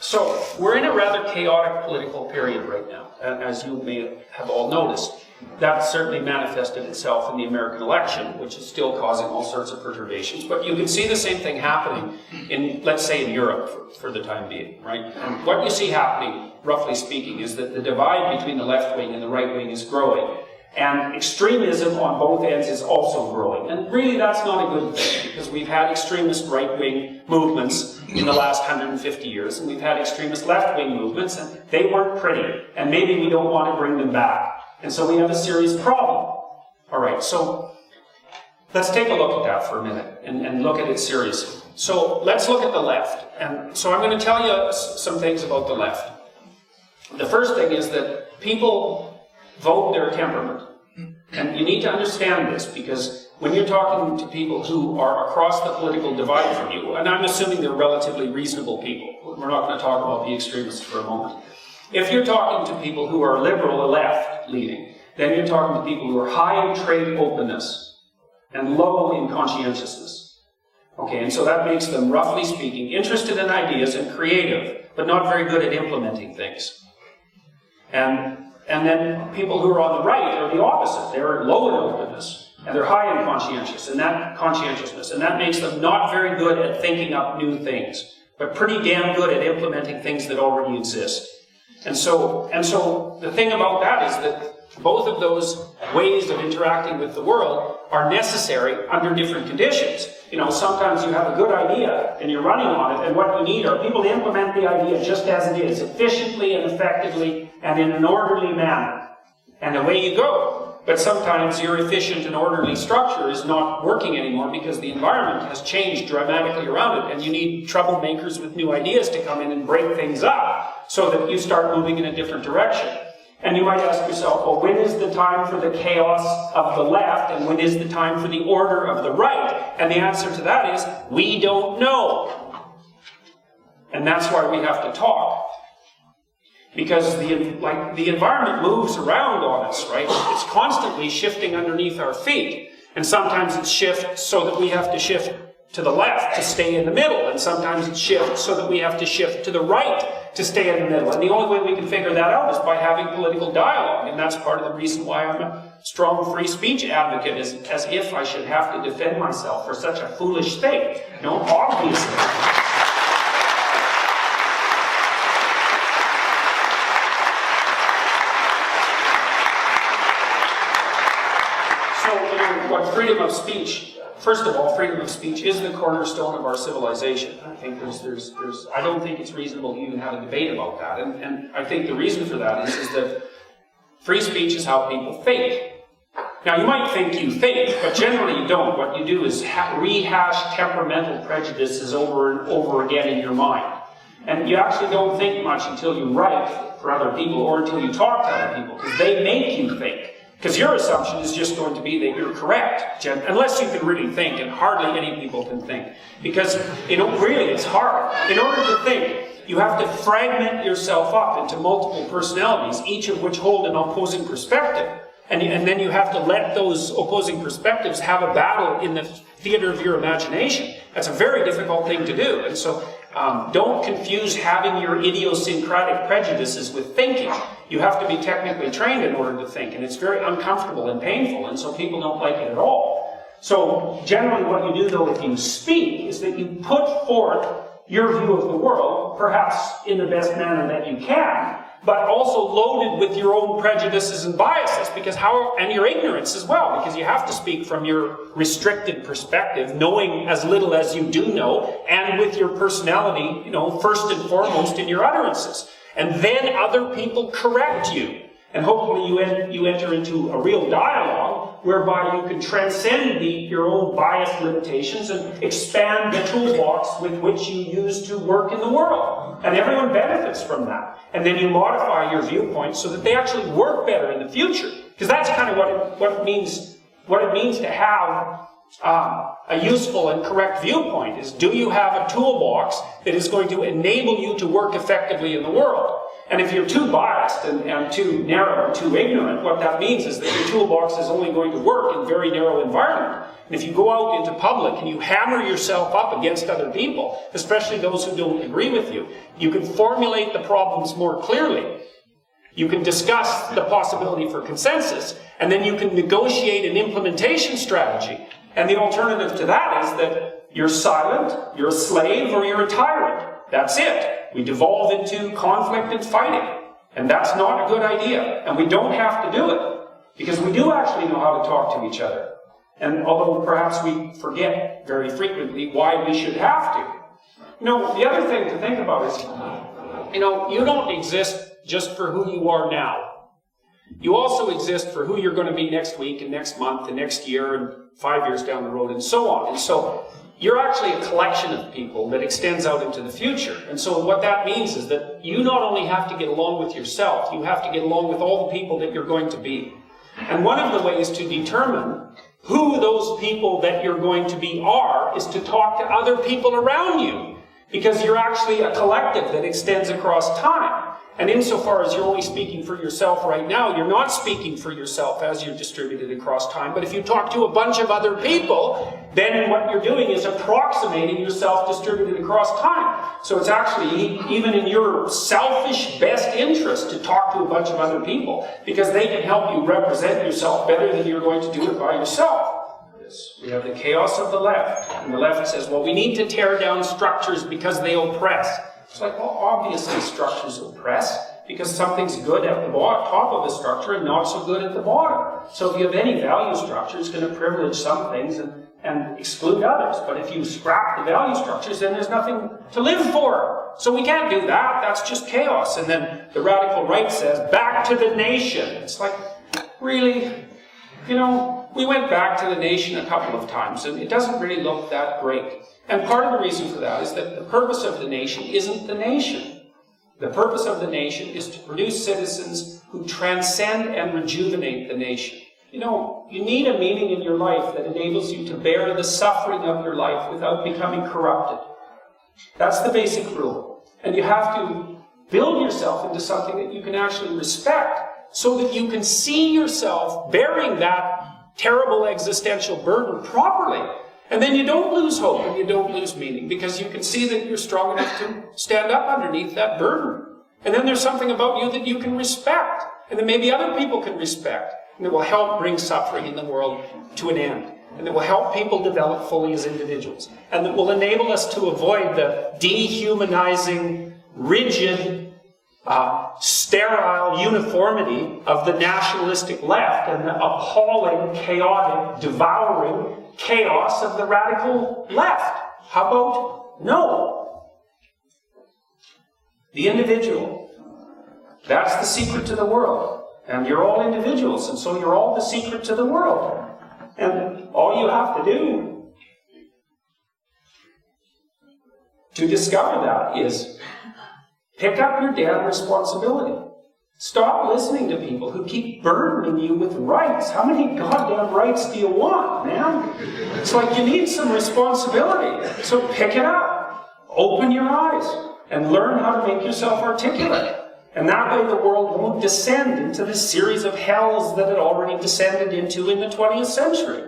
So, we're in a rather chaotic political period right now, as you may have all noticed. That certainly manifested itself in the American election, which is still causing all sorts of perturbations. But you can see the same thing happening in, let's say, in Europe for the time being, right? And what you see happening, roughly speaking, is that the divide between the left wing and the right wing is growing. And extremism on both ends is also growing. And really that's not a good thing, because we've had extremist right-wing movements in the last 150 years, and we've had extremist left-wing movements, and they weren't pretty. And maybe we don't want to bring them back. And so we have a serious problem. All right, so let's take a look at that for a minute and look at it seriously. So let's look at the left. And so I'm going to tell you some things about the left. The first thing is that people vote their temperament. And you need to understand this, because when you're talking to people who are across the political divide from you, and I'm assuming they're relatively reasonable people, we're not going to talk about the extremists for a moment. If you're talking to people who are liberal or left-leaning, then you're talking to people who are high in trade openness and low in conscientiousness. Okay, and so that makes them, roughly speaking, interested in ideas and creative, but not very good at implementing things. And then people who are on the right are the opposite. They're low in openness, and they're high in conscientiousness, and that makes them not very good at thinking up new things, but pretty damn good at implementing things that already exist. And so the thing about that is that both of those ways of interacting with the world are necessary under different conditions. You know, sometimes you have a good idea and you're running on it, and what you need are people to implement the idea just as it is, efficiently and effectively and in an orderly manner. And away you go. But sometimes your efficient and orderly structure is not working anymore because the environment has changed dramatically around it, and you need troublemakers with new ideas to come in and break things up so that you start moving in a different direction. And you might ask yourself, well, when is the time for the chaos of the left, and when is the time for the order of the right? And the answer to that is, we don't know. And that's why we have to talk. Because the environment moves around on us, right? It's constantly shifting underneath our feet. And sometimes it shifts so that we have to shift to the left to stay in the middle. And sometimes it shifts so that we have to shift to the right to stay in the middle. And the only way we can figure that out is by having political dialogue. And that's part of the reason why I'm a strong free speech advocate, is as if I should have to defend myself for such a foolish thing. No, obviously. What freedom of speech, first of all, freedom of speech is the cornerstone of our civilization. I think I don't think it's reasonable to even have a debate about that. And I think the reason for that is that free speech is how people think. Now, you might think you think, but generally you don't. What you do is rehash temperamental prejudices over and over again in your mind. And you actually don't think much until you write for other people or until you talk to other people, because they make you think. Because your assumption is just going to be that you're correct, unless you can really think, and hardly any people can think. Because, really, it's hard. In order to think, you have to fragment yourself up into multiple personalities, each of which hold an opposing perspective. And then you have to let those opposing perspectives have a battle in the theater of your imagination. That's a very difficult thing to do. And so, don't confuse having your idiosyncratic prejudices with thinking. You have to be technically trained in order to think, and it's very uncomfortable and painful, and so people don't like it at all. So generally what you do, though, if you speak, is that you put forth your view of the world, perhaps in the best manner that you can, but also loaded with your own prejudices and biases, and your ignorance as well, because you have to speak from your restricted perspective, knowing as little as you do know, and with your personality, first and foremost in your utterances. And then other people correct you. And hopefully you enter into a real dialogue whereby you can transcend your own biased limitations and expand the toolbox with which you use to work in the world. And everyone benefits from that. And then you modify your viewpoints so that they actually work better in the future. Because that's kind of what it means to have a useful and correct viewpoint, is do you have a toolbox that is going to enable you to work effectively in the world? And if you're too biased and too narrow and too ignorant, what that means is that your toolbox is only going to work in a very narrow environment. And if you go out into public and you hammer yourself up against other people, especially those who don't agree with you, you can formulate the problems more clearly. You can discuss the possibility for consensus, and then you can negotiate an implementation strategy. And the alternative to that is that you're silent, you're a slave, or you're a tyrant. That's it. We devolve into conflict and fighting. And that's not a good idea. And we don't have to do it. Because we do actually know how to talk to each other. And although perhaps we forget very frequently why we should have to. The other thing to think about is, you don't exist just for who you are now. You also exist for who you're going to be next week and next month and next year and 5 years down the road and so on. And so you're actually a collection of people that extends out into the future. And so what that means is that you not only have to get along with yourself, you have to get along with all the people that you're going to be. And one of the ways to determine who those people that you're going to be are is to talk to other people around you. Because you're actually a collective that extends across time. And insofar as you're only speaking for yourself right now, you're not speaking for yourself as you're distributed across time. But if you talk to a bunch of other people, then what you're doing is approximating yourself distributed across time. So it's actually even in your selfish best interest to talk to a bunch of other people, because they can help you represent yourself better than you're going to do it by yourself. We have the chaos of the left. And the left says, well, we need to tear down structures because they oppress. It's like, well, obviously structures oppress, because something's good at the top of a structure and not so good at the bottom. So if you have any value structure, it's going to privilege some things and exclude others. But if you scrap the value structures, then there's nothing to live for. So we can't do that. That's just chaos. And then the radical right says, back to the nation. It's like, really? We went back to the nation a couple of times, and it doesn't really look that great. And part of the reason for that is that the purpose of the nation isn't the nation. The purpose of the nation is to produce citizens who transcend and rejuvenate the nation. You need a meaning in your life that enables you to bear the suffering of your life without becoming corrupted. That's the basic rule. And you have to build yourself into something that you can actually respect, so that you can see yourself bearing that terrible existential burden properly. And then you don't lose hope and you don't lose meaning, because you can see that you're strong enough to stand up underneath that burden. And then there's something about you that you can respect, and that maybe other people can respect, and it will help bring suffering in the world to an end. And it will help people develop fully as individuals. And it will enable us to avoid the dehumanizing, rigid, sterile uniformity of the nationalistic left and the appalling, chaotic, devouring chaos of the radical left. How about no? The individual. That's the secret to the world. And you're all individuals, and so you're all the secret to the world. And all you have to do to discover that is pick up your damn responsibility. Stop listening to people who keep burdening you with rights. How many goddamn rights do you want, man? It's like you need some responsibility. So pick it up. Open your eyes and learn how to make yourself articulate. And that way the world won't descend into this series of hells that it already descended into in the 20th century.